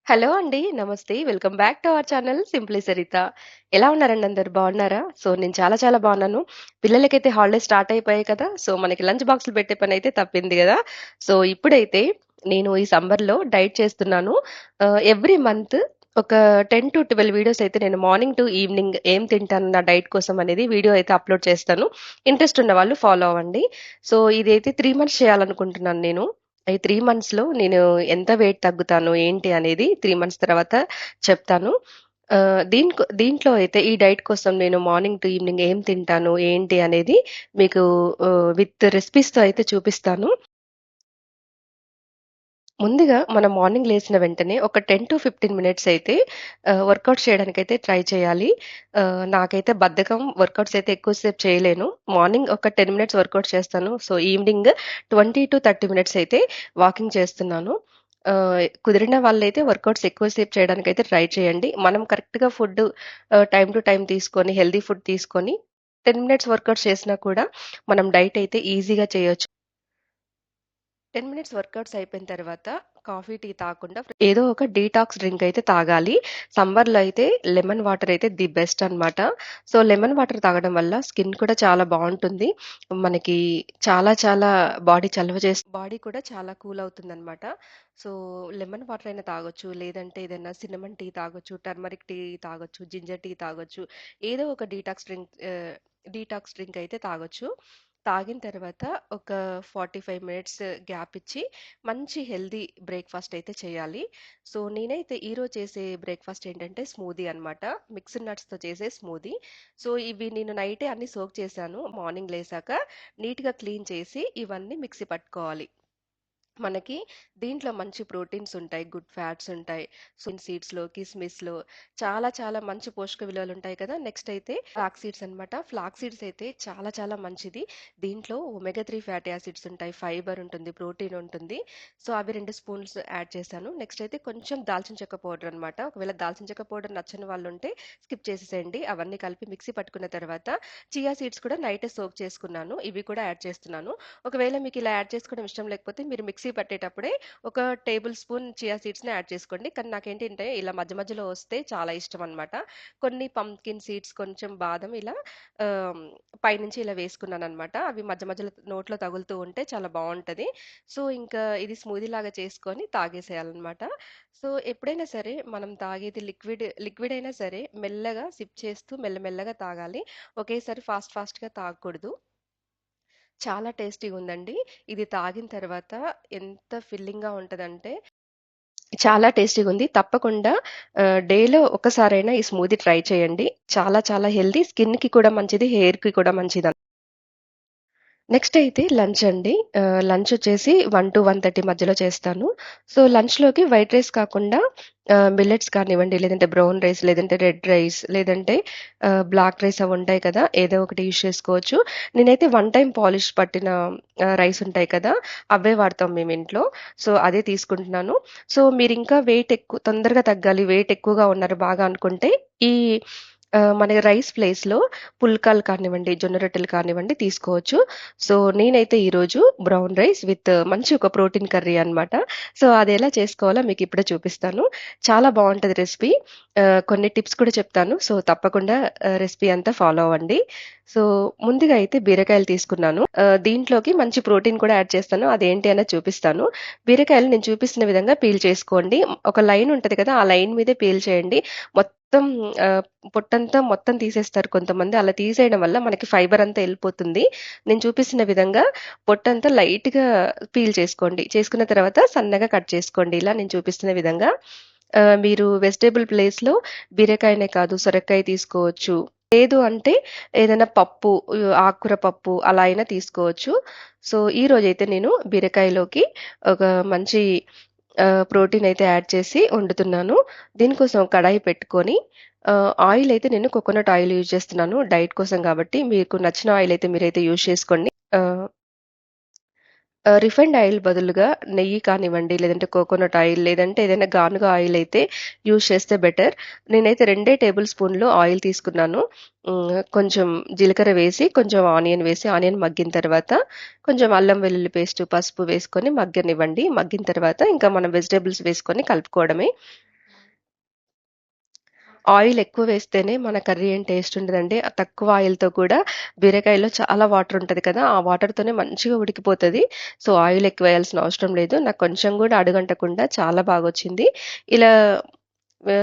Hello అండి. నమస్తే. Welcome back to our channel simply Saritha. ఎలా ఉన్నారండి అందరూ బాగున్నారా? నేను చాలా చాలా బాగున్నాను. పిల్లలకైతే హాలిడేస్ స్టార్ట్ అయిపోయాయి కదా! మనకి లంచ్ బాక్స్‌లు పెట్టే పనైతే తప్పింది గదా! ఇప్పుడైతే నేను ఈ సమ్మర్‌లో డైట్ చేస్తున్నాను. ఎవ్రీ మంత్ ఒక 10-12 వీడియోస్ అయితే నేను మార్నింగ్ టు ఈవినింగ్ ఏం తింటాను నా డైట్ కోసం అనేది వీడియో అయితే అప్‌లోడ్ చేస్తాను. ఇంట్రెస్ట్ ఉన్న వాళ్ళు ఫాలో అవ్వండి. ఇదైతే 3 మంత్స్ చేయాలనుకుంటున్నాను నేను. ఈ 3 మంత్స్‌లో నేను ఎంత వెయిట్ తగ్గుతాను, ఏంటి అనేది 3 మంత్స్ తర్వాత చెప్తాను. దీంట్లో అయితే ఈ డైట్ కోసం నేను మార్నింగ్ టు ఈవినింగ్ ఏం తింటాను, ఏంటి అనేది మీకు విత్ రెసిపీస్‌తో అయితే చూపిస్తాను. ముందుగా మనం మార్నింగ్ లేచిన వెంటనే ఒక 10-15 మినిట్స్ అయితే వర్కౌట్ చేయడానికైతే ట్రై చేయాలి. నాకైతే బద్ధకం వర్కౌట్స్ అయితే ఎక్కువ సేపు చేయలేను. మార్నింగ్ ఒక 10 మినిట్స్ వర్కౌట్ చేస్తాను. ఈవినింగ్ 20-30 మినిట్స్ అయితే వాకింగ్ చేస్తున్నాను. కుదిరిన వాళ్ళైతే వర్కౌట్స్ ఎక్కువ సేపు చేయడానికైతే ట్రై చేయండి. మనం కరెక్ట్‌గా ఫుడ్ టైమ్ టు టైమ్ తీసుకొని హెల్తీ ఫుడ్ తీసుకొని 10 మినిట్స్ వర్కౌట్స్ చేసినా కూడా మనం డైట్ అయితే ఈజీగా చేయొచ్చు. 10 మినిట్స్ వర్కౌట్స్ అయిపోయిన తర్వాత కాఫీ, టీ తాగకుండా ఏదో ఒక డీటాక్స్ డ్రింక్ అయితే తాగాలి. సమ్మర్‌లో అయితే లెమన్ వాటర్ అయితే ది బెస్ట్ అన్నమాట. లెమన్ వాటర్ తాగడం వల్ల స్కిన్ కూడా చాలా బావుంటుంది. మనకి చాలా చాలా బాడీ చలవ చేసి బాడీ కూడా చాలా కూల్ అవుతుందన్నమాట. సో, లెమన్ వాటర్ అయినా తాగొచ్చు. లేదంటే ఏదైనా సిన్నమన్ టీ తాగొచ్చు, టర్మరిక్ టీ తాగొచ్చు, జింజర్ టీ తాగొచ్చు. ఏదో ఒక డీటాక్స్ డ్రింక్ అయితే తాగొచ్చు. తాగిన తర్వాత ఒక 45 మినిట్స్ గ్యాప్ ఇచ్చి మంచి హెల్తీ బ్రేక్‌ఫాస్ట్ అయితే చేయాలి. నేనైతే ఈరోజు చేసే బ్రేక్‌ఫాస్ట్ ఏంటంటే స్మూదీ అన్నమాట. మిక్స్డ్ నట్స్‌తో చేసే స్మూదీ. ఇవి నేను నైటే అన్నీ సోక్ చేశాను. మార్నింగ్ లేసాక నీట్‌గా క్లీన్ చేసి ఇవన్నీ మిక్సీ పట్టుకోవాలి. మనకి దీంట్లో మంచి ప్రోటీన్స్ ఉంటాయి. గుడ్ ఫ్యాట్స్ ఉంటాయి. సీడ్స్‌లో, కిస్మిస్‌లో చాలా చాలా మంచి పోషక విలువలు ఉంటాయి కదా! నెక్స్ట్ అయితే ఫ్లాక్స్ సీడ్స్ అన్నమాట. ఫ్లాక్స్ సీడ్స్ అయితే చాలా చాలా మంచిది. దీంట్లో ఒమెగా 3 ఫ్యాటీ యాసిడ్స్ ఉంటాయి. ఫైబర్ ఉంటుంది. ప్రోటీన్ ఉంటుంది. అవి 2 స్పూన్స్ యాడ్ చేశాను. నెక్స్ట్ అయితే కొంచెం దాల్చిన చెక్క పౌడర్ అన్నమాట. ఒకవేళ దాల్చిన చెక్క పౌడర్ నచ్చని వాళ్ళుంటే స్కిప్ చేసేసేయండి. అవన్నీ కలిపి మిక్సీ పట్టుకున్న తర్వాత చియా సీడ్స్ కూడా నైటే సోక్ చేసుకున్నాను. ఇవి కూడా యాడ్ చేస్తున్నాను. ఒకవేళ మీకు ఇలా యాడ్ చేసుకోవడం ఇష్టం లేకపోతే మీరు మిక్సీ పట్టేటప్పుడే ఒక టేబుల్ స్పూన్ చియా సీడ్స్‌ని యాడ్ చేసుకోండి. కానీ నాకేంటంటే ఇలా మధ్య మధ్యలో వస్తే చాలా ఇష్టం అన్నమాట. కొన్ని పంప్కిన్ సీడ్స్, కొంచెం బాదం ఇలా ఆహ్, పైనుంచి ఇలా వేసుకున్నానన్నమాట. అవి మధ్య మధ్యలో నోట్లో తగులుతూ ఉంటే చాలా బావుంటది. ఇంకా ఇది స్మూదీ లాగా చేసుకొని తాగేసేయాలన్నమాట. ఎప్పుడైనా సరే మనం తాగేది లిక్విడ్ అయినా సరే మెల్లగా సిప్ చేస్తూ మెల్లమెల్లగా తాగాలి. ఒకేసారి ఫాస్ట్‌గా తాగకూడదు. చాలా టేస్టీగుందండి. ఇది తాగిన తర్వాత ఎంత ఫిల్లింగ్‌గా ఉంటదంటే చాలా టేస్టీగుంది. తప్పకుండా డేలో ఒక్కసారైనా ఈ స్మూదీ ట్రై చేయండి. చాలా చాలా హెల్తీ. స్కిన్‌కి కూడా మంచిది. హెయిర్‌కి కూడా మంచిది. నెక్స్ట్ అయితే లంచ్ అండి. లంచొచ్చేసి 1-1:30 మధ్యలో చేస్తాను. లంచ్‌లోకి వైట్ రైస్ కాకుండా మిల్లెట్స్ కానివ్వండి, లేదంటే బ్రౌన్ రైస్, లేదంటే రెడ్ రైస్, లేదంటే బ్లాక్ రైస్ అవుంటాయి కదా! ఏదో ఒకటి యూజ్ చేసుకోవచ్చు. నేనైతే వన్ టైమ్ పాలిష్ పట్టిన రైస్ ఉంటాయి కదా! అవే వాడతాం మేమింట్లో. అదే తీసుకుంటున్నాను. మీరింకా తొందరగా తగ్గాలి, వెయిట్ ఎక్కువగా ఉన్నారు బాగా అనుకుంటే ఈ మన రైస్ ప్లేస్‌లో పుల్కాలు కానివ్వండి, జొన్న రొట్టెలు కానివ్వండి తీసుకోవచ్చు. నేనైతే ఈరోజు బ్రౌన్ రైస్ విత్ మంచి ఒక ప్రోటీన్ కర్రీ అనమాట. అదెలా చేసుకోవాలో మీకిప్పుడే చూపిస్తాను. చాలా బావుంటది రెసిపీ. కొన్ని టిప్స్ కూడా చెప్తాను. తప్పకుండా రెసిపీ అంతా ఫాలో అవ్వండి. సో, ముందుగా అయితే బీరకాయలు తీసుకున్నాను. దీంట్లోకి మంచి ప్రోటీన్ కూడా యాడ్ చేస్తాను. అదేంటి అనేది చూపిస్తాను. బీరకాయలు నేను చూపిస్తున్న విధంగా పీల్ చేసుకోండి. ఒక లైన్ ఉంటది కదా! ఆ లైన్ మీదే పీల్ చేయండి. మొత్తం ఆహ్, పొట్టంతా మొత్తం తీసేస్తారు కొంతమంది. అలా తీసేయడం వల్ల మనకి ఫైబర్ అంతా ఎళ్ళిపోతుంది. నేను చూపిస్తున్న విధంగా పొట్టంతా లైట్‌గా పీల్ చేసుకోండి. చేసుకున్న తర్వాత సన్నగా కట్ చేసుకోండి. ఇలా నేను చూపిస్తున్న విధంగా. మీరు వెజిటబుల్ ప్లేస్‌లో బీరకాయనే కాదు సొరకాయ తీసుకోవచ్చు. లేదు అంటే ఏదైనా పప్పు ఆకుకూర పప్పు అలా అయినా తీసుకోవచ్చు. ఈరోజైతే నేను బీరకాయలోకి ఒక మంచి ప్రోటీన్ అయితే యాడ్ చేసి వండుతున్నాను. దీనికోసం కడాయి పెట్టుకొని ఆయిల్ అయితే నేను కోకోనట్ ఆయిల్ యూజ్ చేస్తున్నాను. డైట్ కోసం కాబట్టి మీకు నచ్చిన ఆయిల్ అయితే మీరైతే యూజ్ చేసుకోండి. ఆహ్ రిఫైన్డ్ ఆయిల్ బదులుగా నెయ్యి కానివ్వండి, లేదంటే కోకోనట్ ఆయిల్, లేదంటే ఏదైనా గానుగ ఆయిల్ అయితే యూజ్ చేస్తే బెటర్. నేనైతే 2 టేబుల్ స్పూన్‌లు ఆయిల్ తీసుకున్నాను. కొంచెం జీలకర్ర వేసి, కొంచెం ఆనియన్ వేసి, ఆనియన్ మగ్గిన తర్వాత కొంచెం అల్లం వెల్లుల్లి పేస్ట్, పసుపు వేసుకొని మగ్గనివ్వండి. మగ్గిన తర్వాత ఇంకా మనం వెజిటబుల్స్ వేసుకొని కలుపుకోవడమే. ఆయిల్ ఎక్కువ వేస్తేనే మన కర్రీ ఏం టేస్ట్ ఉండదండి. తక్కువ ఆయిల్‌తో కూడా బీరకాయలో చాలా వాటర్ ఉంటది కదా! ఆ వాటర్‌తోనే మంచిగా ఉడికిపోతది. సో, ఆయిల్ ఎక్కువ వేయాల్సిన అవసరం లేదు. నాకు కొంచెం కూడా అడుగంటకుండా చాలా బాగొచ్చింది. ఇలా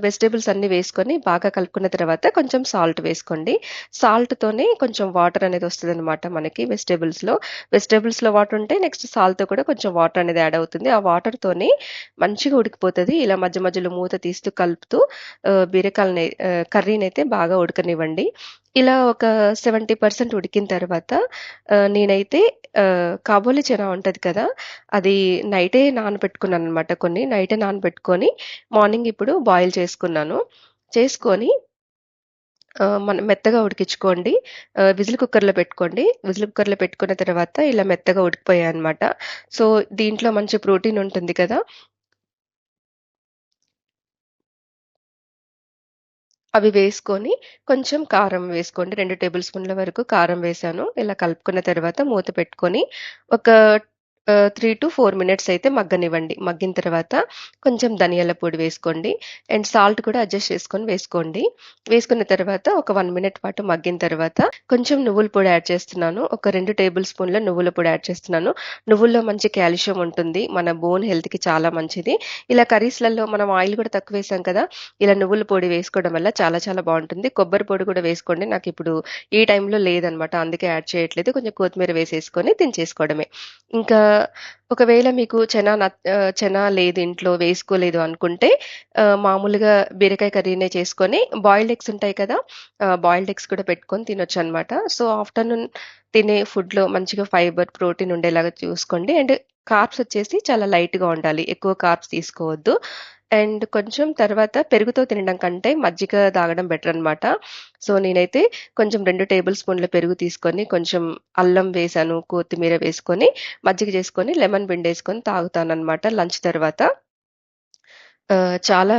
వెజిటబుల్స్ అన్నీ వేసుకొని బాగా కలుపుకున్న తర్వాత కొంచెం సాల్ట్ వేసుకోండి. సాల్ట్‌తోనే కొంచెం వాటర్ అనేది వస్తదనమాట మనకి వెజిటబుల్స్‌లో. వెజిటబుల్స్‌లో వాటర్ ఉంటే నెక్స్ట్ సాల్ట్‌తో కూడా కొంచెం వాటర్ అనేది యాడ్ అవుతుంది. ఆ వాటర్‌తోనే మంచిగా ఉడికిపోతది. ఇలా మధ్య మధ్యలో మూత తీస్తూ కలుపుతూ కర్రీనైతే బాగా ఉడకనివ్వండి. ఇలా ఒక 70% ఉడికిన తర్వాత నేనైతే కాబోలి చనా ఉంటది కదా! అది నైటే నానబెట్టుకున్నాననమాట కొన్ని. నైటే నానబెట్టుకొని మార్నింగ్ ఇప్పుడు బాయిల్ చేసుకున్నాను. చేసుకొని మనం మెత్తగా ఉడికించుకోండి. విజిల్ కుక్కర్‌లో పెట్టుకోండి. విజిల్ కుక్కర్‌లో పెట్టుకున్న తర్వాత ఇలా మెత్తగా ఉడికిపోయాయన్నమాట. సో, దీంట్లో మంచి ప్రోటీన్ ఉంటుంది కదా! అవి వేసుకొని కొంచెం కారం వేసుకోండి. 2 టేబుల్ స్పూన్ల వరకు కారం వేశాను. ఇలా కలుపుకున్న తర్వాత మూత పెట్టుకొని ఒక 3-4 మినిట్స్ అయితే మగ్గనివ్వండి. మగ్గిన తర్వాత కొంచెం ధనియాల పొడి వేసుకోండి. అండ్ సాల్ట్ కూడా అడ్జస్ట్ చేసుకొని వేసుకోండి. వేసుకున్న తర్వాత ఒక 1 మినిట్ పాటు మగ్గిన తర్వాత కొంచెం నువ్వుల పొడి యాడ్ చేస్తున్నాను. ఒక 2 టేబుల్ స్పూన్ల నువ్వుల పొడి యాడ్ చేస్తున్నాను. నువ్వుల్లో మంచి కాల్షియం ఉంటుంది. మన బోన్ హెల్త్‌కి చాలా మంచిది. ఇలా కర్రీస్‌లలో మనం ఆయిల్ కూడా తక్కువేసాం కదా! ఇలా నువ్వుల పొడి వేసుకోవడం వల్ల చాలా చాలా బావుంటుంది. కొబ్బరి పొడి కూడా వేసుకోండి. నాకిప్పుడు ఈ టైంలో లేదనమాట. అందుకే యాడ్ చేయట్లేదు. కొంచెం కొత్తిమీర వేసేసుకొని దించేసుకోవడమే. ఇంకా ఒకవేళ మీకు చెనా లేదు ఇంట్లో వేసుకోలేదు అనుకుంటే మామూలుగా బీరకాయ కర్రీనే చేసుకొని బాయిల్డ్ ఎగ్స్ ఉంటాయి కదా! బాయిల్డ్ ఎగ్స్ కూడా పెట్టుకొని తినొచ్చనమాట. సో, ఆఫ్టర్‌నూన్ తినే ఫుడ్‌లో మంచిగా ఫైబర్, ప్రోటీన్ ఉండేలాగా చూసుకోండి. అండ్ కార్బ్స్ వచ్చేసి చాలా లైట్‌గా ఉండాలి. ఎక్కువ కార్బ్స్ తీసుకోవద్దు. అండ్ కొంచెం తర్వాత పెరుగుతో తినడం కంటే మజ్జిగ తాగడం బెటరనమాట. సో, నేనైతే కొంచెం 2 టేబుల్ స్పూన్ల పెరుగు తీసుకొని, కొంచెం అల్లం వేశాను, కొత్తిమీర వేసుకొని, మజ్జిగ చేసుకొని, లెమన్ పిండేసుకొని తాగుతాననమాట లంచ్ తర్వాత. చాలా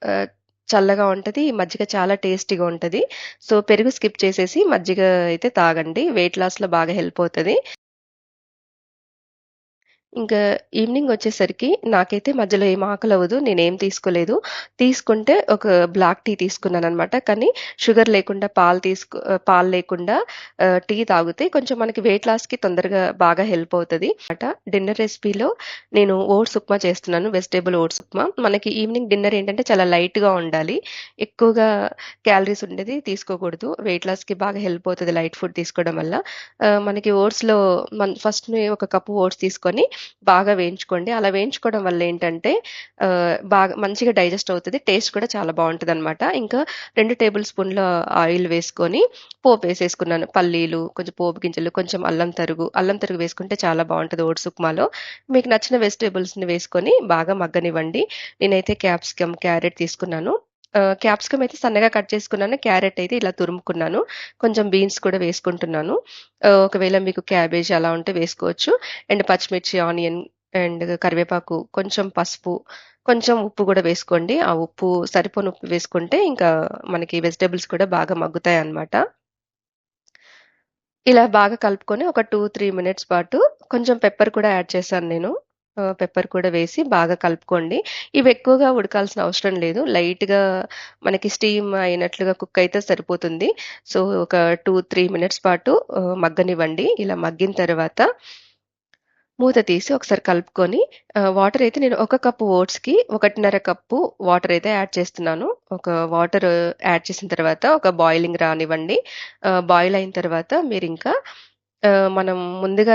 ఆహ్, చల్లగా ఉంటది. మజ్జిగ చాలా టేస్టీగా ఉంటది. సో, పెరుగు స్కిప్ చేసేసి మజ్జిగ అయితే తాగండి. వెయిట్ లాస్‌లో బాగా హెల్ప్ అవుతది. ఇంకా ఈవినింగ్ వచ్చేసరికి నాకైతే మధ్యలో ఏం ఆకలవ్వదు. నేనేం తీసుకోలేదు. తీసుకుంటే ఒక బ్లాక్ టీ తీసుకున్నాననమాట. కానీ షుగర్ లేకుండా పాలు లేకుండా టీ తాగితే కొంచెం మనకి వెయిట్ లాస్‌కి తొందరగా బాగా హెల్ప్ అవుతది. డిన్నర్ రెసిపీలో నేను ఓట్స్ ఉప్మా చేస్తున్నాను. Vegetable oats upma. మనకి ఈవినింగ్ డిన్నర్ ఏంటంటే చాలా లైట్‌గా ఉండాలి. ఎక్కువగా క్యాలరీస్ ఉండేది తీసుకోకూడదు. వెయిట్ లాస్‌కి బాగా హెల్ప్ అవుతది లైట్ ఫుడ్ తీసుకోవడం వల్ల. మనకి ఓట్స్‌లో ఫస్ట్‌ని ఒక కప్పు ఓట్స్ తీసుకొని బాగా వేయించుకోండి. అలా వేయించుకోవడం వల్లేంటంటే బాగా మంచిగా డైజెస్ట్ అవుతది. టేస్ట్ కూడా చాలా బావుంటదనమాట. ఇంకా 2 టేబుల్ స్పూన్ల ఆయిల్ వేసుకొని పోపేసేసుకున్నాను. పల్లీలు, కొంచెం పోపు గింజలు, కొంచెం అల్లం తరుగు వేసుకుంటే చాలా బావుంటది ఓట్స్ ఉప్మాలో. మీకు నచ్చిన వెజిటబుల్స్‌ని వేసుకొని బాగా మగ్గనివ్వండి. నేనైతే క్యాప్సికమ్, క్యారెట్ తీసుకున్నాను. క్యాప్సికమ్ అయితే సన్నగా కట్ చేసుకున్నాను. క్యారెట్ అయితే ఇలా తురుముకున్నాను. కొంచెం బీన్స్ కూడా వేసుకుంటున్నాను. ఒకవేళ మీకు క్యాబేజ్ అలా ఉంటే వేసుకోవచ్చు. అండ్ పచ్చిమిర్చి, ఆనియన్ అండ్ కరివేపాకు, కొంచెం పసుపు, కొంచెం ఉప్పు గూడా వేసుకోండి. ఆ ఉప్పు సరిపోని ఉప్పు వేసుకుంటే ఇంకా మనకి వెజిటబుల్స్ కూడా బాగా మగ్గుతాయన్నమాట. ఇలా బాగా కలుపుకొని ఒక 2-3 మినిట్స్ పాటు కొంచెం పెప్పర్ కూడా యాడ్ చేశాను నేను. పెప్పర్ కూడా వేసి బాగా కలుపుకోండి. ఇవి ఎక్కువగా ఉడకాల్సిన అవసరం లేదు. లైట్‌గా మనకి స్టీమ్ అయినట్లుగా కుక్ అయితే సరిపోతుంది. సో, ఒక 2-3 మినిట్స్ పాటు మగ్గనివ్వండి. ఇలా మగ్గిన తర్వాత మూత తీసి ఒకసారి కలుపుకొని వాటర్ అయితే నేను ఒక కప్పు ఓట్స్‌కి 1:30 కప్పు వాటర్ అయితే యాడ్ చేస్తున్నాను. వాటర్ యాడ్ చేసిన తర్వాత ఒక బాయిలింగ్ రానివ్వండి. బాయిల్ అయిన తర్వాత మీరింకా మనం ముందుగా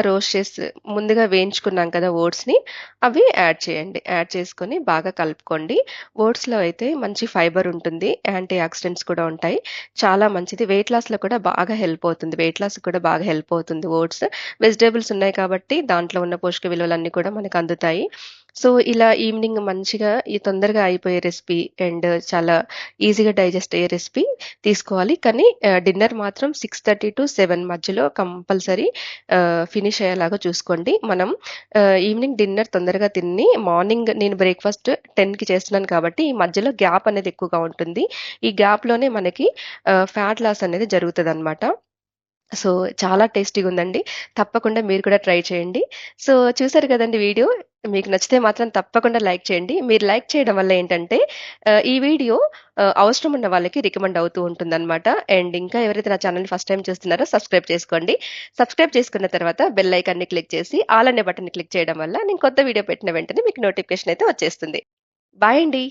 వేయించుకున్నాం కదా ఓట్స్‌ని, అవి యాడ్ చేయండి. యాడ్ చేసుకొని బాగా కలుపుకోండి. ఓట్స్‌లో అయితే మంచి ఫైబర్ ఉంటుంది. యాంటీ ఆక్సిడెంట్స్ కూడా ఉంటాయి. చాలా మంచిది. వెయిట్ లాస్‌లో కూడా బాగా హెల్ప్ అవుతుంది. వెయిట్ లాస్‌కి కూడా బాగా హెల్ప్ అవుతుంది ఓట్స్. వెజిటబుల్స్ ఉన్నాయి కాబట్టి దాంట్లో ఉన్న పోషక విలువలన్నీ కూడా మనకు అందుతాయి. సో, ఇలా ఈవినింగ్ మంచిగా తొందరగా అయిపోయే రెసిపీ అండ్ చాలా ఈజీగా డైజెస్ట్ అయ్యే రెసిపీ తీసుకోవాలి. కానీ డిన్నర్ మాత్రం 6:30-7 మధ్యలో కంపల్సరీ ఫినిష్ అయ్యేలాగా చూసుకోండి. మనం ఈవినింగ్ డిన్నర్ తొందరగా తిని మార్నింగ్ నేను బ్రేక్‌ఫాస్ట్ 10కి చేస్తున్నాను కాబట్టి ఈ మధ్యలో గ్యాప్ అనేది ఎక్కువగా ఉంటుంది. ఈ గ్యాప్‌లోనే మనకి ఫ్యాట్ లాస్ అనేది జరుగుతదనమాట. సో, చాలా టేస్టీగుందండి. తప్పకుండా మీరు కూడా ట్రై చేయండి. సో, చూసారు కదండీ వీడియో. మీకు నచ్చితే మాత్రం తప్పకుండా లైక్ చేయండి. మీరు లైక్ చేయడం వల్ల ఏంటంటే ఈ వీడియో అవసరం ఉన్న వాళ్ళకి రికమెండ్ అవుతూ ఉంటుందనమాట. అండ్ ఇంకా ఎవరైతే నా ఛానెల్‌ని ఫస్ట్ టైమ్ చూస్తున్నారో సబ్స్క్రైబ్ చేసుకోండి. సబ్స్క్రైబ్ చేసుకున్న తర్వాత బెల్ ఐకాన్‌ని క్లిక్ చేసి ఆల్ అనే బటన్‌ని క్లిక్ చేయడం వల్ల నేను కొత్త వీడియో పెట్టిన వెంటనే మీకు నోటిఫికేషన్ అయితే వచ్చేస్తుంది. బాయ్ అండి.